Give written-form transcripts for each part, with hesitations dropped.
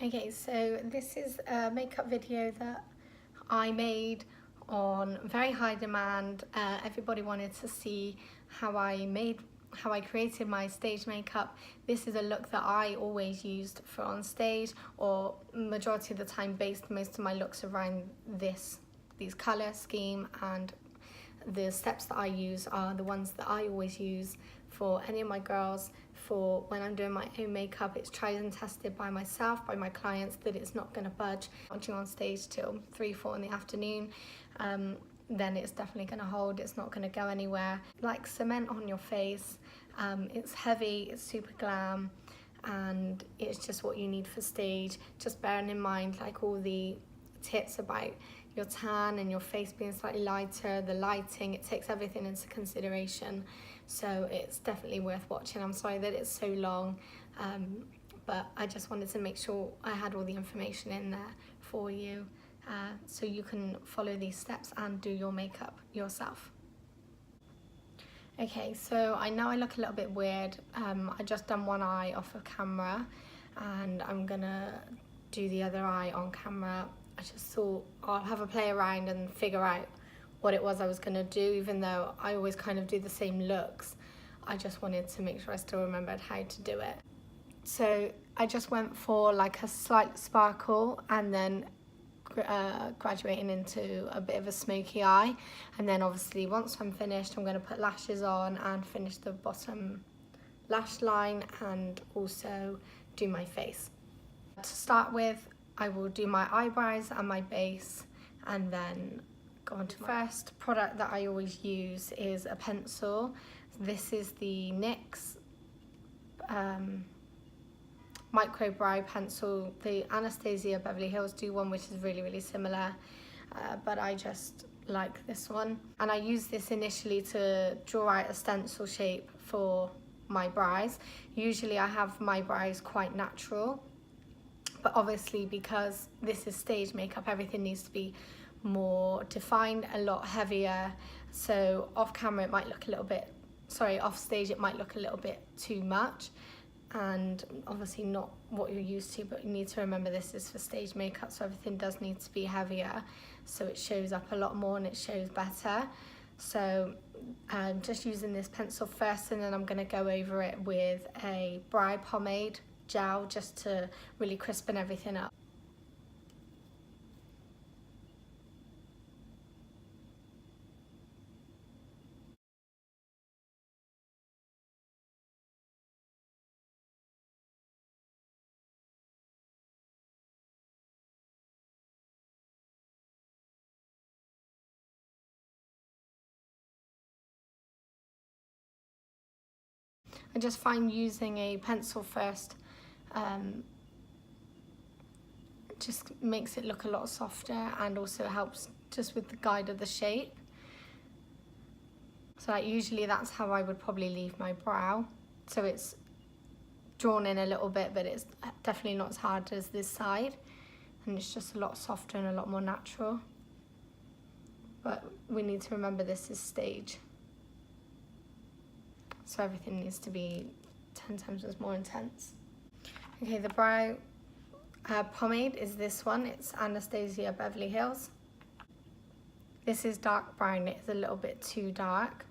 Okay, so this is a makeup video that I made on very high demand. Everybody wanted to see how I created my stage makeup. This is a look that I always used for on stage, or majority of the time based most of my looks around these color scheme, and the steps that I use are the ones that I always use for any of my girls. For when I'm doing my own makeup, it's tried and tested by myself, by my clients, that it's not going to budge. Watching on stage till 3-4 in the afternoon, then it's definitely going to hold. It's not going to go anywhere. Like cement on your face. It's heavy, it's super glam, and it's just what you need for stage. Just bearing in mind like all the tips about your tan and your face being slightly lighter, the lighting, it takes everything into consideration. So it's definitely worth watching. I'm sorry that it's so long, but I just wanted to make sure I had all the information in there for you, so you can follow these steps and do your makeup yourself. Okay, so I know I look a little bit weird. I just done one eye off of camera, and I'm gonna do the other eye on camera. I just thought I'll have a play around and figure out what it was I was gonna do, even though I always kind of do the same looks. I just wanted to make sure I still remembered how to do it. So I just went for like a slight sparkle, and then graduating into a bit of a smoky eye, and then obviously once I'm finished, I'm going to put lashes on and finish the bottom lash line and also do my face. To start with, I will do my eyebrows and my base, and then go on to my first product that I always use is a pencil. This is the NYX micro brow pencil. The Anastasia Beverly Hills do one which is really similar, but I just like this one, and I use this initially to draw out a stencil shape for my brows. Usually I have my brows quite natural, but obviously because this is stage makeup, everything needs to be more defined, a lot heavier. So off camera it might look a little bit, off stage it might look a little bit too much, and obviously not what you're used to, but you need to remember this is for stage makeup, so everything does need to be heavier so it shows up a lot more and it shows better. So I'm just using this pencil first, and then I'm going to go over it with a brow pomade gel just to really crispen everything up. I just find using a pencil first just makes it look a lot softer, and also helps just with the guide of the shape. So like usually that's how I would probably leave my brow. So it's drawn in a little bit, but it's definitely not as hard as this side, and it's just a lot softer and a lot more natural. But we need to remember this is stage, so everything needs to be 10 times as more intense. Okay, the brow pomade is this one. It's Anastasia Beverly Hills. This is dark brown. It is a little bit too dark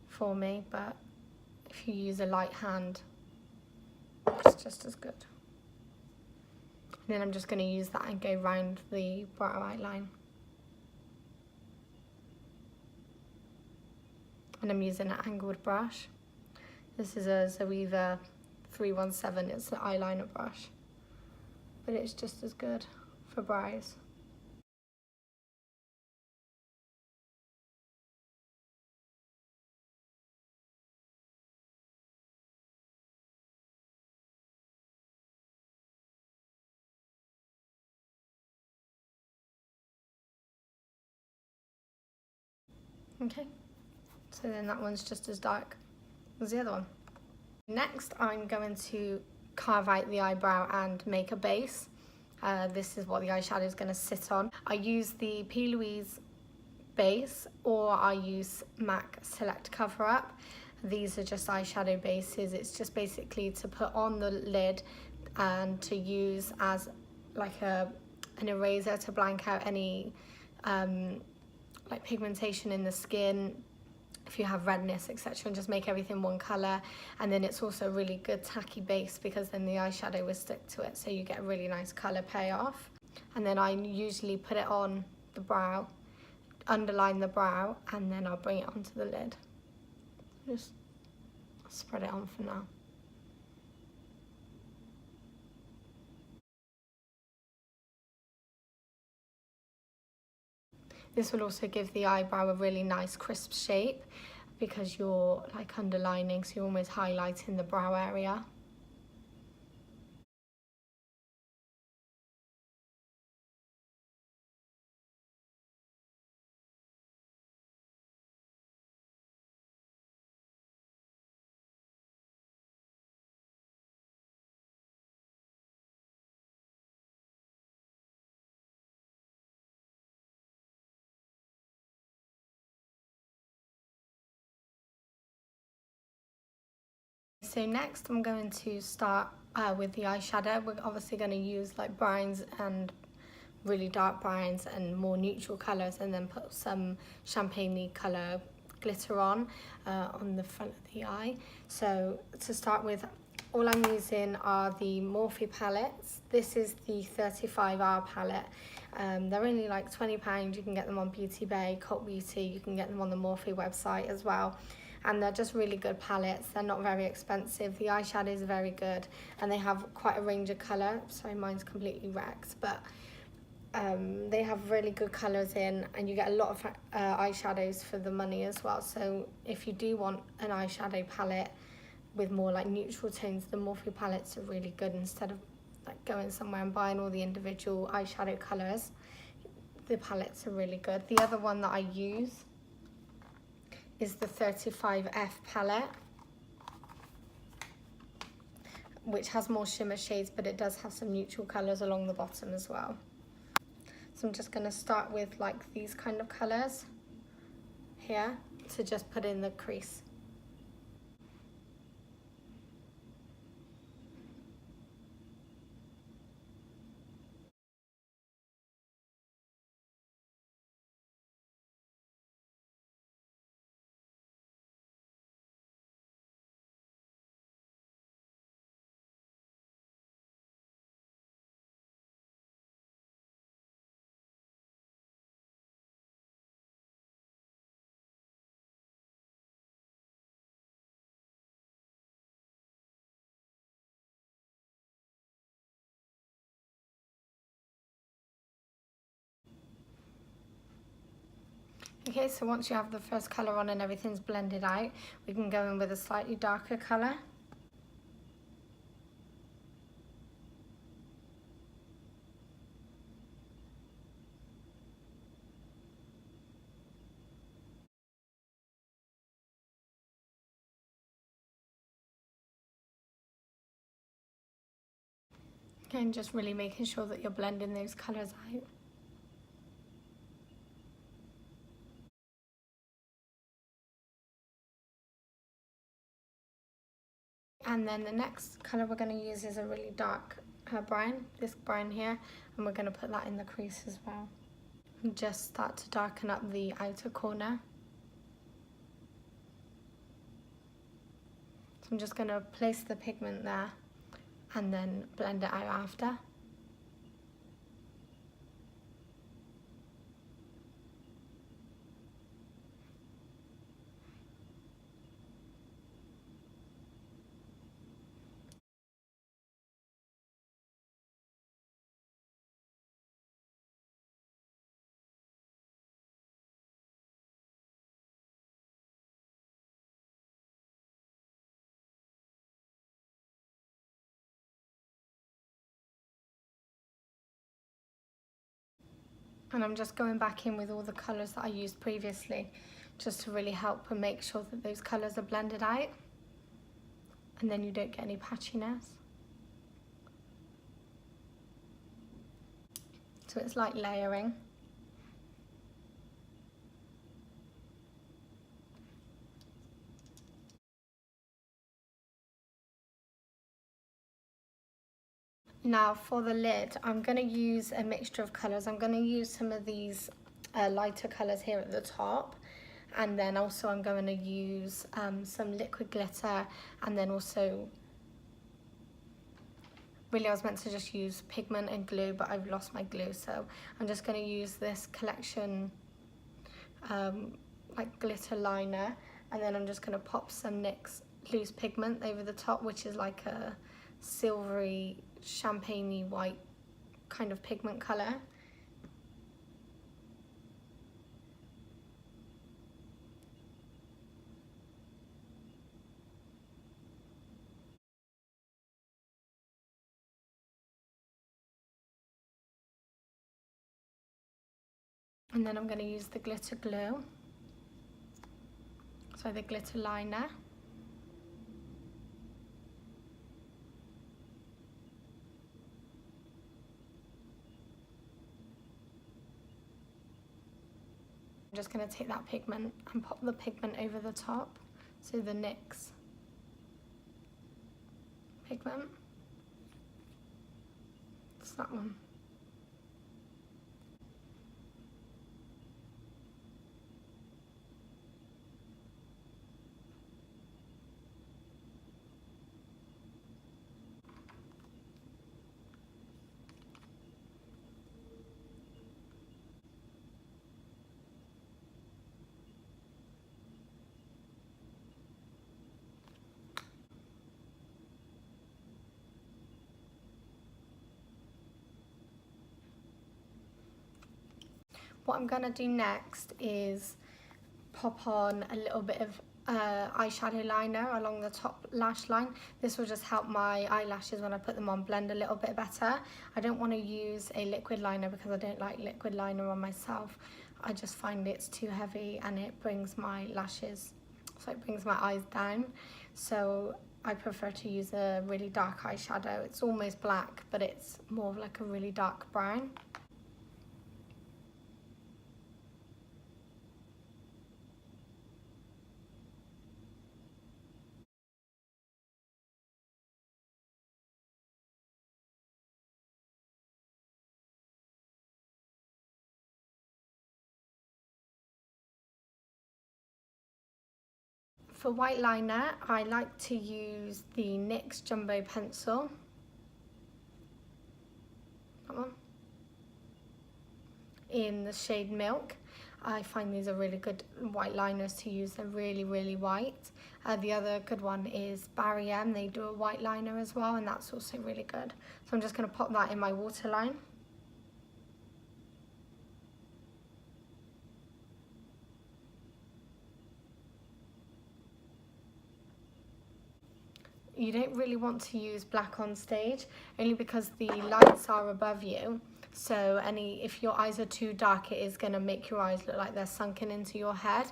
for me, but if you use a light hand, it's just as good. And then I'm just going to use that and go round the brow outline. And I'm using an angled brush. This is a Zoeva 317, it's an eyeliner brush, but it's just as good for brows. Okay, so then that one's just as dark as the other one. Next, I'm going to carve out the eyebrow and make a base. This is what the eyeshadow is going to sit on. I use the Plouise base, or I use MAC Select Cover Up. These are just eyeshadow bases. It's just basically to put on the lid and to use as like an eraser to blank out any like pigmentation in the skin, if you have redness, etc., and just make everything one color. And then it's also a really good tacky base because then the eyeshadow will stick to it, so you get a really nice color payoff. And then I usually put it on the brow, underline the brow, and then I'll bring it onto the lid. Just spread it on for now. This will also give the eyebrow a really nice crisp shape because you're like underlining, so you're almost highlighting the brow area. So next I'm going to start with the eyeshadow. We're obviously going to use like browns and really dark browns and more neutral colours, and then put some champagne-y colour glitter on the front of the eye. So to start with, all I'm using are the Morphe palettes. This is the 35R palette. They're only like £20. You can get them on Beauty Bay, Cult Beauty. You can get them on the Morphe website as well. And they're just really good palettes. They're not very expensive. The eyeshadows are very good, and they have quite a range of colour. Sorry, mine's completely wrecked, but they have really good colours in, and you get a lot of eyeshadows for the money as well. So if you do want an eyeshadow palette with more like neutral tones, the Morphe palettes are really good. Instead of like going somewhere and buying all the individual eyeshadow colours, the palettes are really good. The other one that I use is the 35F palette, which has more shimmer shades, but it does have some neutral colours along the bottom as well. So I'm just going to start with like these kind of colours here to just put in the crease. Okay, so once you have the first colour on and everything's blended out, we can go in with a slightly darker colour. Okay, and just really making sure that you're blending those colours out. And then the next colour we're going to use is a really dark brown, this brown here, and we're going to put that in the crease as well. And just start to darken up the outer corner. So I'm just going to place the pigment there and then blend it out after. And I'm just going back in with all the colours that I used previously, just to really help and make sure that those colours are blended out, and then you don't get any patchiness. So it's like layering. Now for the lid, I'm going to use a mixture of colours. I'm going to use some of these lighter colours here at the top, and then also I'm going to use some liquid glitter, and then also, really I was meant to just use pigment and glue, but I've lost my glue, so I'm just going to use this collection like glitter liner, and then I'm just going to pop some NYX loose pigment over the top, which is like a silvery champagne-y white kind of pigment colour. And then I'm going to use the glitter glue, so the glitter liner. I'm just going to take that pigment and pop the pigment over the top, so the NYX pigment, it's that one. What I'm going to do next is pop on a little bit of eyeshadow liner along the top lash line. This will just help my eyelashes when I put them on blend a little bit better. I don't want to use a liquid liner because I don't like liquid liner on myself. I just find it's too heavy and it brings my lashes, so it brings my eyes down. So I prefer to use a really dark eyeshadow. It's almost black, but it's more of like a really dark brown. For white liner, I like to use the NYX Jumbo Pencil. That one. In the shade Milk. I find these are really good white liners to use. They're really, really white. The other good one is Barry M. They do a white liner as well, and that's also really good. So I'm just going to pop that in my waterline. You don't really want to use black on stage, only because the lights are above you. So if your eyes are too dark, it is going to make your eyes look like they're sunken into your head,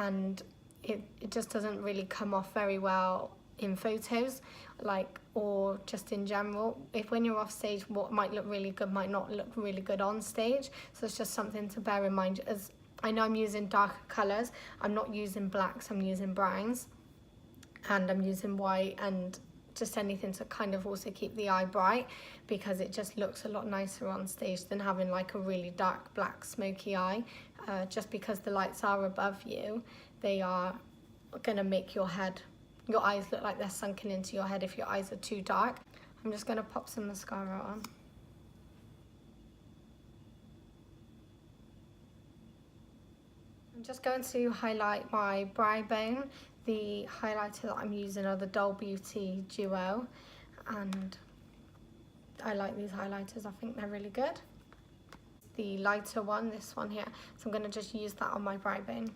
and it just doesn't really come off very well in photos, or just in general. When you're off stage, what might look really good might not look really good on stage. So it's just something to bear in mind. As I know I'm using darker colours, I'm not using blacks, I'm using browns. And I'm using white and just anything to kind of also keep the eye bright, because it just looks a lot nicer on stage than having like a really dark black smoky eye. Just because the lights are above you, they are going to make your eyes look like they're sunken into your head if your eyes are too dark. I'm just going to pop some mascara on. I'm just going to highlight my brow bone. The highlighter that I'm using are the Doll Beauty Duo, and I like these highlighters. I think they're really good. The lighter one, this one here, so I'm going to just use that on my brow bone.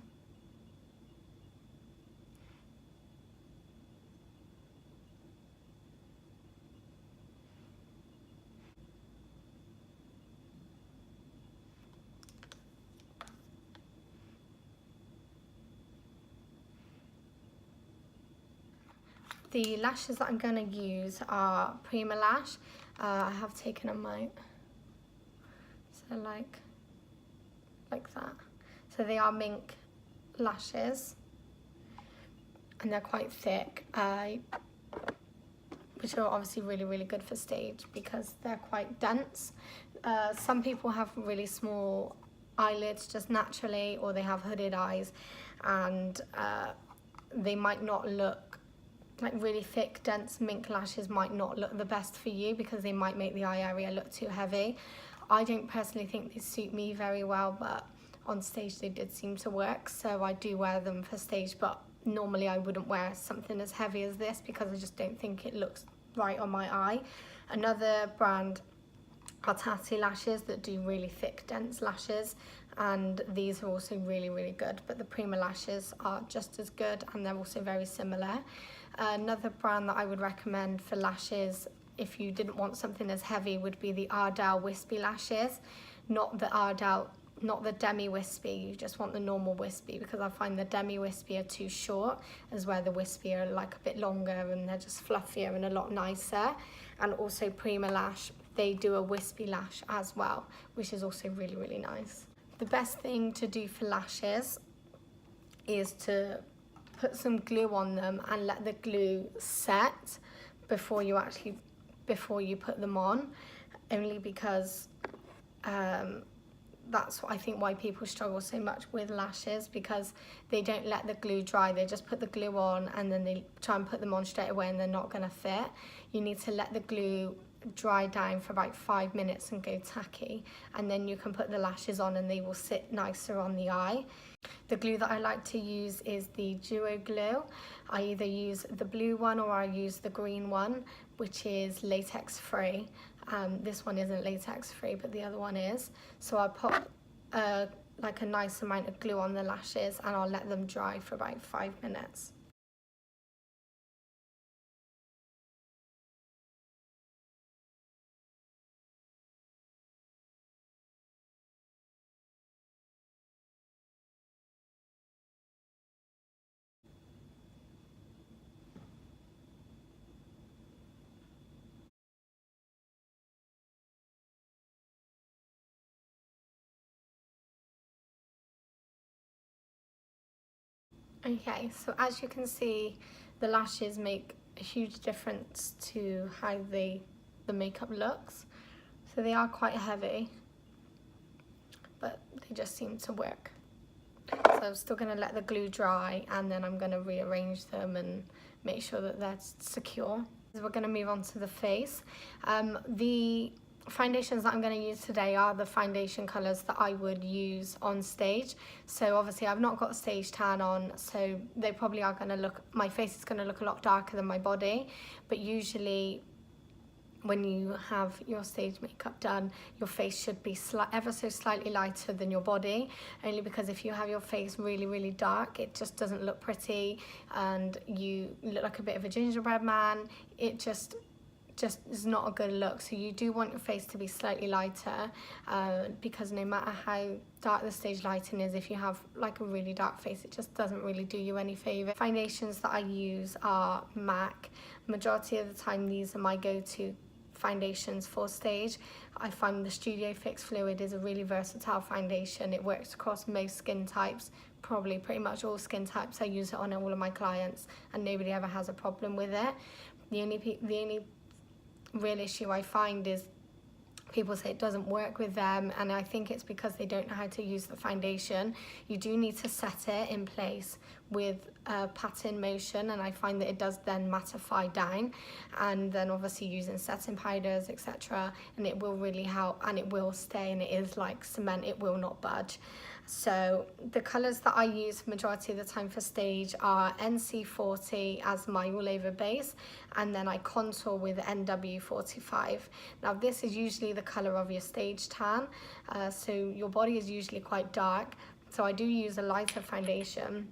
The lashes that I'm going to use are Prima lash. I have taken them out, so like that. So they are Mink lashes, and they're quite thick. I which are obviously really good for stage because they're quite dense. Some people have really small eyelids just naturally, or they have hooded eyes, and they might not look like really thick, dense mink lashes might not look the best for you because they might make the eye area look too heavy. I don't personally think they suit me very well, but on stage they did seem to work, so I do wear them for stage, but normally I wouldn't wear something as heavy as this because I just don't think it looks right on my eye. Another brand are Tatti Lashes that do really thick, dense lashes, and these are also really good, but the Prima lashes are just as good and they're also very similar. Another brand that I would recommend for lashes if you didn't want something as heavy would be the Ardell Wispy lashes, not the Ardell, not the demi wispy, you just want the normal wispy, because I find the demi wispy are too short, as where the wispy are like a bit longer and they're just fluffier and a lot nicer. And also Prima Lash, they do a wispy lash as well, which is also really nice. The best thing to do for lashes is to put some glue on them and let the glue set before you put them on, only because that's I think why people struggle so much with lashes, because they don't let the glue dry. They just put the glue on and then they try and put them on straight away and they're not going to fit. You need to let the glue dry down for about 5 minutes and go tacky, and then you can put the lashes on and they will sit nicer on the eye. The glue that I like to use is the duo glue. I either use the blue one or I use the green one, which is latex free. This one isn't latex free, but the other one is. So I put like a nice amount of glue on the lashes and I'll let them dry for about 5 minutes. Okay, so as you can see, the lashes make a huge difference to how the makeup looks. So they are quite heavy, but they just seem to work. So I'm still going to let the glue dry and then I'm going to rearrange them and make sure that they're secure. We're going to move on to the face. The foundations that I'm going to use today are the foundation colours that I would use on stage. So obviously I've not got stage tan on, so they probably are going to look, my face is going to look a lot darker than my body, but usually when you have your stage makeup done, your face should be ever so slightly lighter than your body, only because if you have your face really dark, it just doesn't look pretty and you look like a bit of a gingerbread man. It just is not a good look. So you do want your face to be slightly lighter, because no matter how dark the stage lighting is, if you have like a really dark face, it just doesn't really do you any favor. Foundations that I use are MAC. Majority of the time these are my go-to foundations for stage. I find the Studio Fix Fluid is a really versatile foundation. It works across most skin types, probably pretty much all skin types. I use it on all of my clients and nobody ever has a problem with it. The only real issue I find is people say it doesn't work with them, and I think it's because they don't know how to use the foundation. You do need to set it in place with a pat-in motion, and I find that it does then mattify down, and then obviously using setting powders, etc., and it will really help, and it will stay, and it is like cement, it will not budge. So the colours that I use majority of the time for stage are NC40 as my all over base, and then I contour with NW45. Now this is usually the colour of your stage tan, so your body is usually quite dark, so I do use a lighter foundation,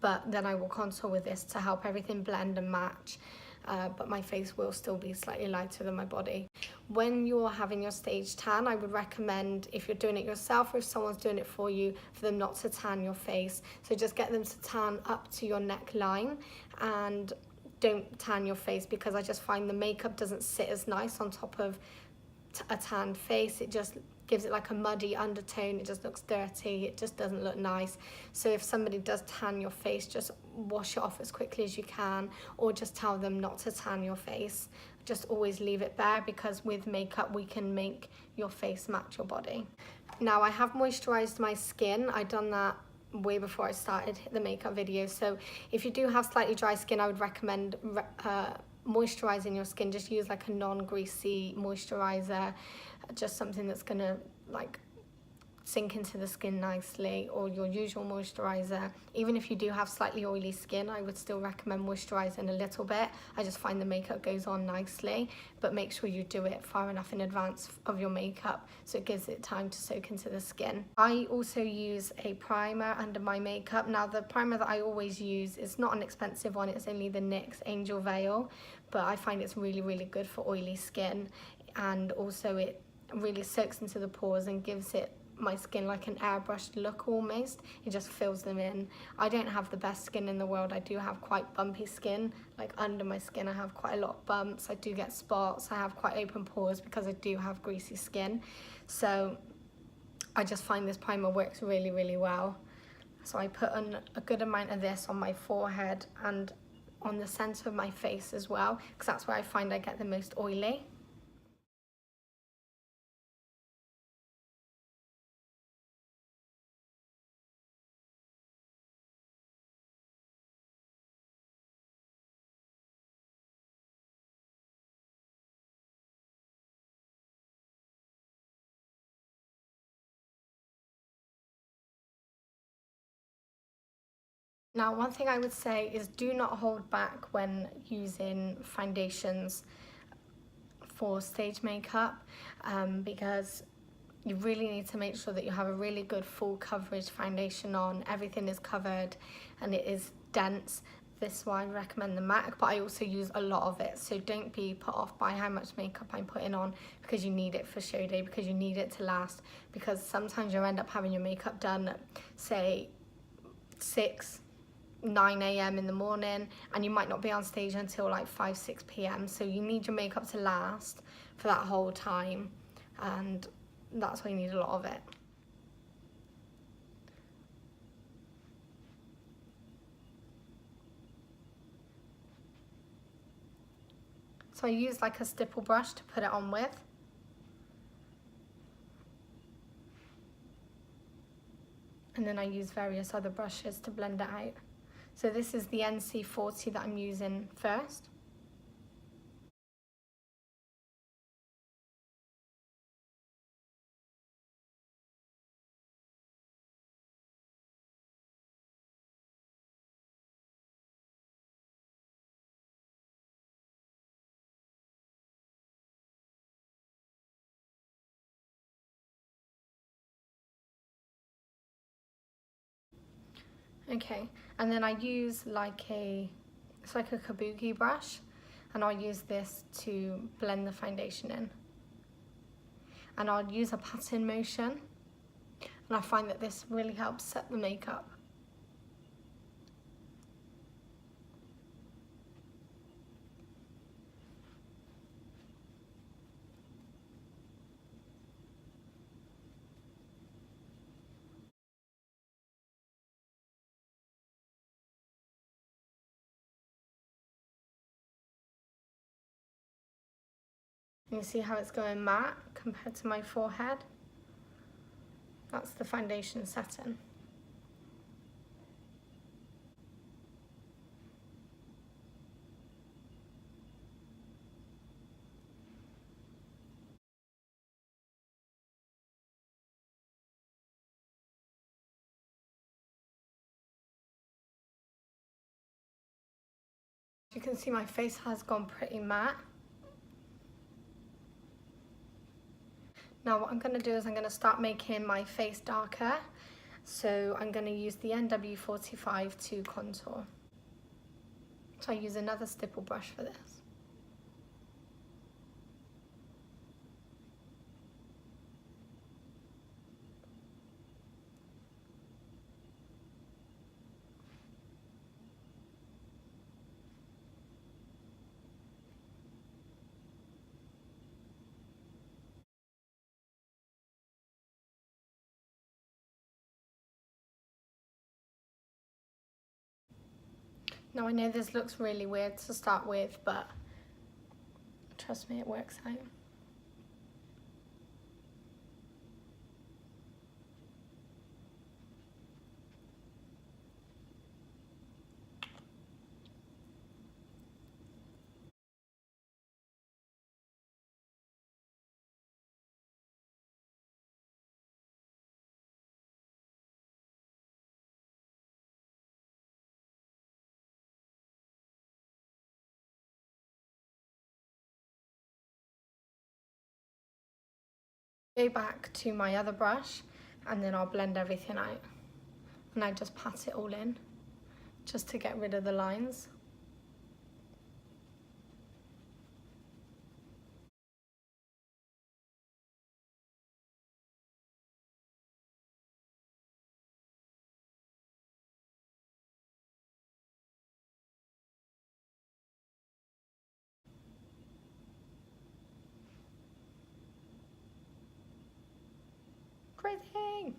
but then I will contour with this to help everything blend and match. But my face will still be slightly lighter than my body. When you're having your stage tan, I would recommend, if you're doing it yourself or if someone's doing it for you, for them not to tan your face. So just get them to tan up to your neckline and don't tan your face, because I just find the makeup doesn't sit as nice on top of a tanned face. It just gives it like a muddy undertone. It just looks dirty, it just doesn't look nice. So if somebody does tan your face, just wash it off as quickly as you can, or just tell them not to tan your face. Just always leave it bare, because with makeup we can make your face match your body. Now I have moisturized my skin. I've done that way before I started the makeup video. So if you do have slightly dry skin, I would recommend moisturizing your skin. Just use like a non-greasy moisturizer, just something that's gonna like sink into the skin nicely, or your usual moisturizer. Even if you do have slightly oily skin, I would still recommend moisturizing a little bit. I just find the makeup goes on nicely, but make sure you do it far enough in advance of your makeup so it gives it time to soak into the skin. I also use a primer under my makeup. Now the primer that I always use is not an expensive one, it's only the NYX Angel Veil, but I find it's really, really good for oily skin, and also it really soaks into the pores and gives my skin like an airbrushed look almost. It just fills them in. I don't have the best skin in the world. I do have quite bumpy skin. Like under my skin I have quite a lot of bumps. I do get spots. I have quite open pores because I do have greasy skin. So I just find this primer works really, really well. So I put on a good amount of this on my forehead and on the center of my face as well, because that's where I find I get the most oily. Now, one thing I would say is do not hold back when using foundations for stage makeup, because you really need to make sure that you have a really good full coverage foundation on. Everything is covered and it is dense. This is why I recommend the MAC, but I also use a lot of it. So don't be put off by how much makeup I'm putting on, because you need it for show day, because you need it to last. Because sometimes you'll end up having your makeup done at, say, 9 a.m. in the morning, and you might not be on stage until like 6 p.m. So you need your makeup to last for that whole time, and that's why you need a lot of it. So I use like a stipple brush to put it on with. And then I use various other brushes to blend it out. So this is the NC40 that I'm using first. Okay, and then I use it's like a kabuki brush, and I'll use this to blend the foundation in. And I'll use a pattern motion, and I find that this really helps set the makeup. You see how it's going matte compared to my forehead? That's the foundation setting. You can see my face has gone pretty matte. Now what I'm going to do is I'm going to start making my face darker. So I'm going to use the NW45 to contour. So I use another stipple brush for this. Now I know this looks really weird to start with, but trust me, it works out. Go back to my other brush and then I'll blend everything out. And I just pat it all in just to get rid of the lines. Great thing!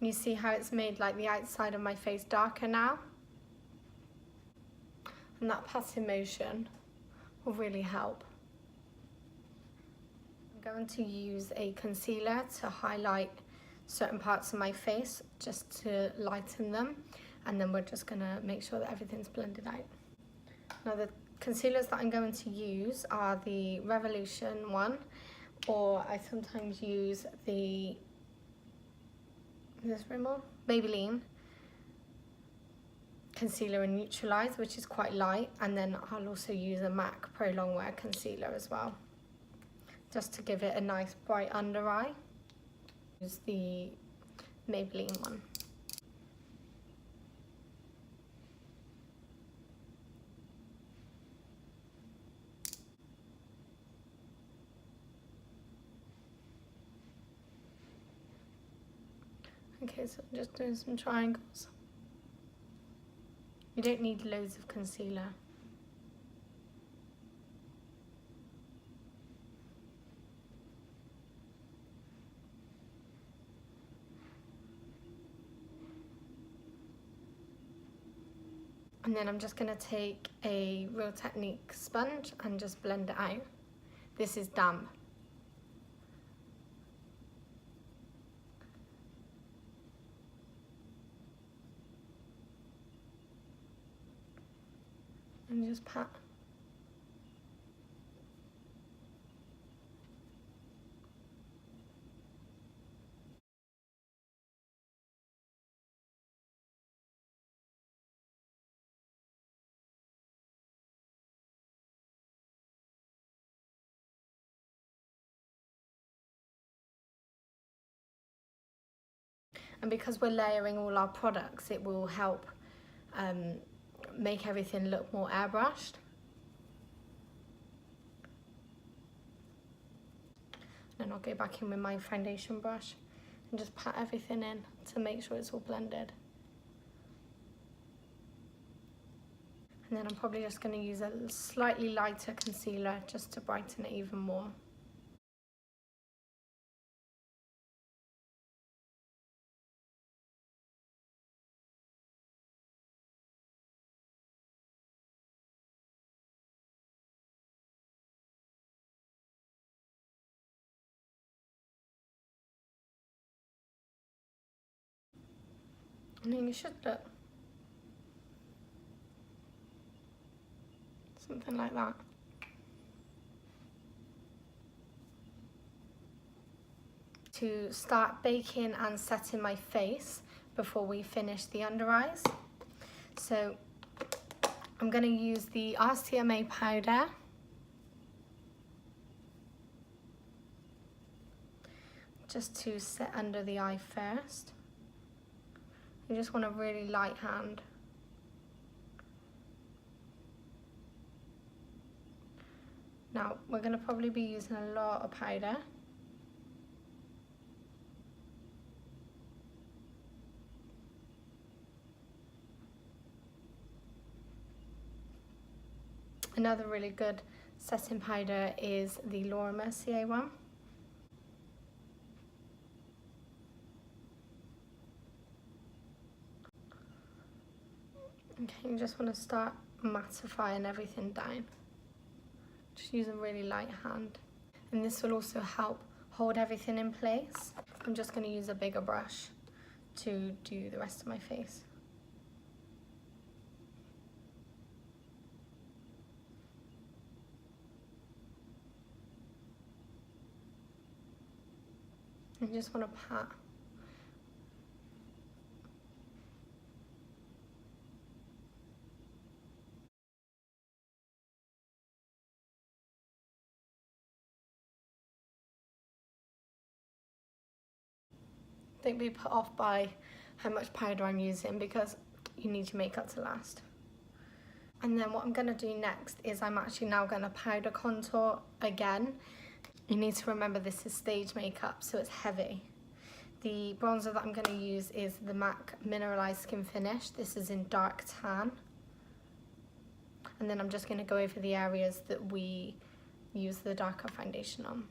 You see how it's made like the outside of my face darker now? And that patting motion will really help. I'm going to use a concealer to highlight certain parts of my face just to lighten them, and then we're just going to make sure that everything's blended out. Now the concealers that I'm going to use are the Revolution one, or I sometimes use this Rumour Maybelline concealer and neutralize, which is quite light, and then I'll also use a MAC Pro Longwear concealer as well, just to give it a nice bright under eye. Use the Maybelline one. Okay, so I'm just doing some triangles. You don't need loads of concealer. And then I'm just going to take a Real Technique sponge and just blend it out. This is damp. And just pat. And because we're layering all our products, it will help make everything look more airbrushed. And I'll go back in with my foundation brush and just pat everything in to make sure it's all blended. And then I'm probably just going to use a slightly lighter concealer just to brighten it even more. And then you should look something like that. To start baking and setting my face before we finish the under eyes. So I'm going to use the RCMA powder. Just to set under the eye first. You just want a really light hand. Now we're going to probably be using a lot of powder. Another really good setting powder is the Rumour CA one. Okay, you just want to start mattifying everything down. Just use a really light hand. And this will also help hold everything in place. I'm just going to use a bigger brush to do the rest of my face. You just want to pat. Don't be put off by how much powder I'm using, because you need your makeup to last. And then what I'm going to do next is I'm actually now going to powder contour again. You need to remember this is stage makeup, so it's heavy. The bronzer that I'm going to use is the MAC Mineralized Skin Finish. This is in dark tan. And then I'm just going to go over the areas that we use the darker foundation on.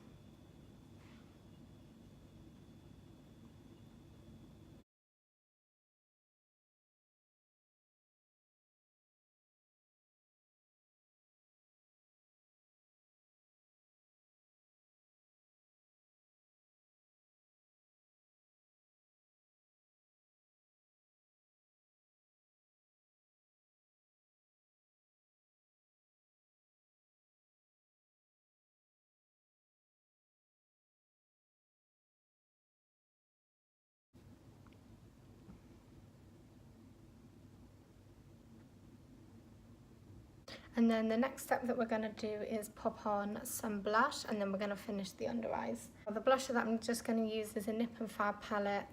And then the next step that we're going to do is pop on some blush, and then we're going to finish the under eyes. The blusher that I'm just going to use is a Nip and Fab palette,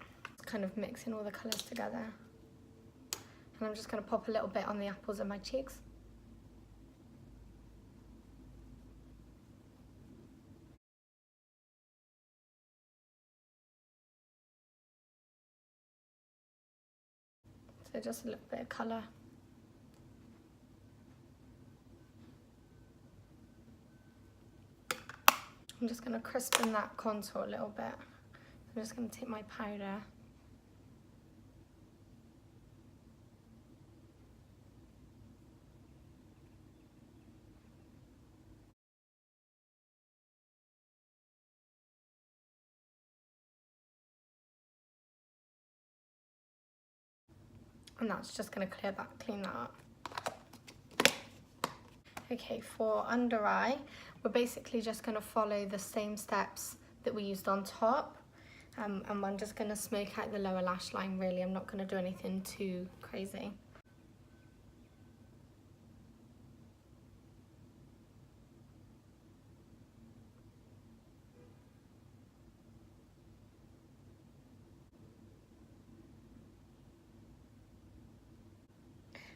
kind of mixing all the colours together. And I'm just going to pop a little bit on the apples of my cheeks. So just a little bit of colour. I'm just going to crispen that contour a little bit. I'm just going to take my powder. And that's just going to clean that up. Okay, for under eye, we're basically just going to follow the same steps that we used on top. And I'm just going to smoke out the lower lash line, really. I'm not going to do anything too crazy.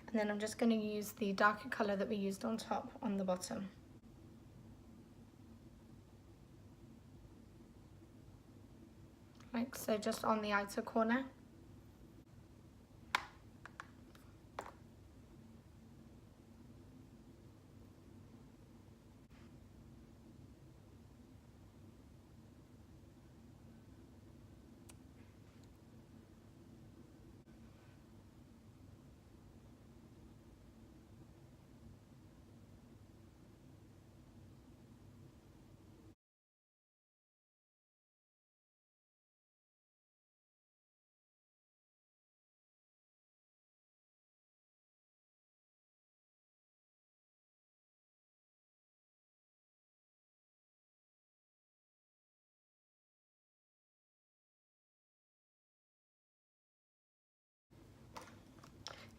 And then I'm just going to use the darker colour that we used on top on the bottom. Like so, just on the outer corner.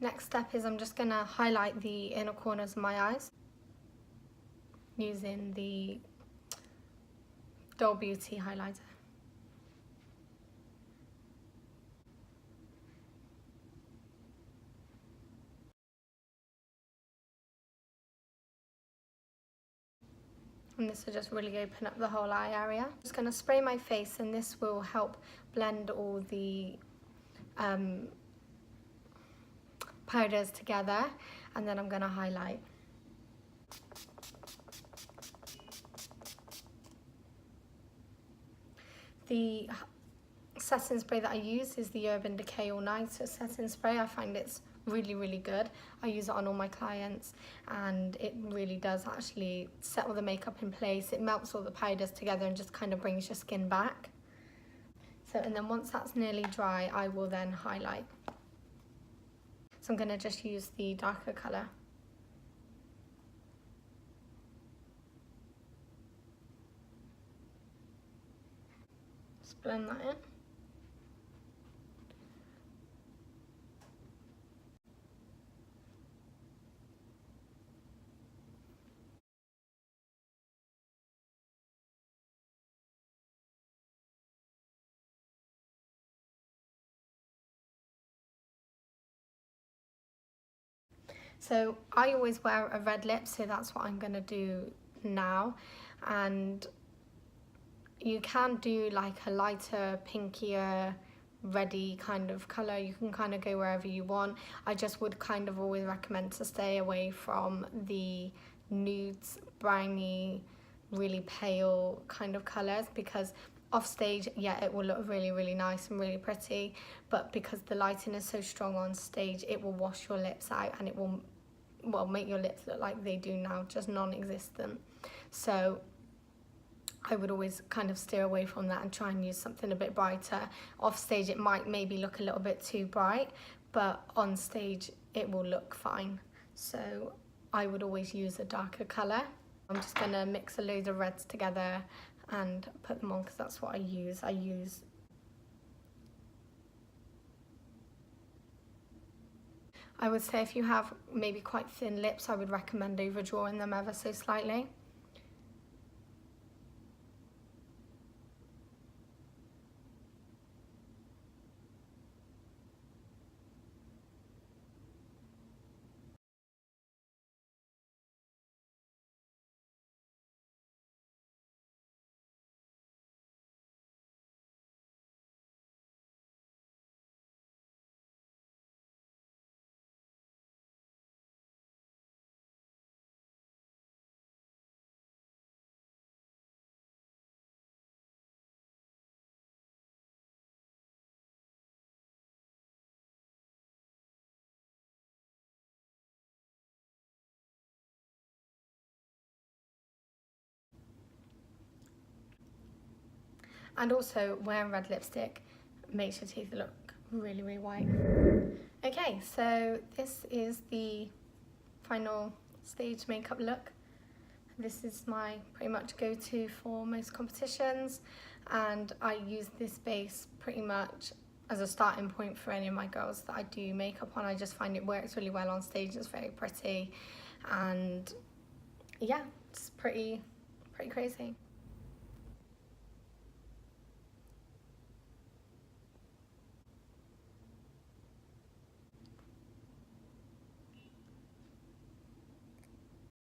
Next step is I'm just going to highlight the inner corners of my eyes using the Doll Beauty highlighter. And this will just really open up the whole eye area. I'm just going to spray my face, and this will help blend all the powders together, and then I'm going to highlight. The setting spray that I use is the Urban Decay All Nighter setting spray. I find it's really good. I use it on all my clients and it really does actually set all the makeup in place. It melts all the powders together and just kind of brings your skin back. So, and then once that's nearly dry, I will then highlight. So I'm going to just use the darker colour. Just blend that in. So I always wear a red lip, so that's what I'm going to do now. And you can do like a lighter, pinkier, reddy kind of colour. You can kind of go wherever you want. I just would kind of always recommend to stay away from the nudes, browny, really pale kind of colours, because off stage, yeah, it will look really nice and really pretty, but because the lighting is so strong on stage, it will wash your lips out and it will, well, make your lips look like they do now, just non-existent. So I would always kind of steer away from that and try and use something a bit brighter. Off stage it might maybe look a little bit too bright, but on stage it will look fine. So I would always use a darker colour. I'm just going to mix a load of reds together and put them on because that's what I use. I would say if you have maybe quite thin lips, I would recommend overdrawing them ever so slightly. And also, wearing red lipstick makes your teeth look really white. Okay, so this is the final stage makeup look. This is my pretty much go-to for most competitions, and I use this base pretty much as a starting point for any of my girls that I do makeup on. I just find it works really well on stage. It's very pretty, and yeah, it's pretty crazy.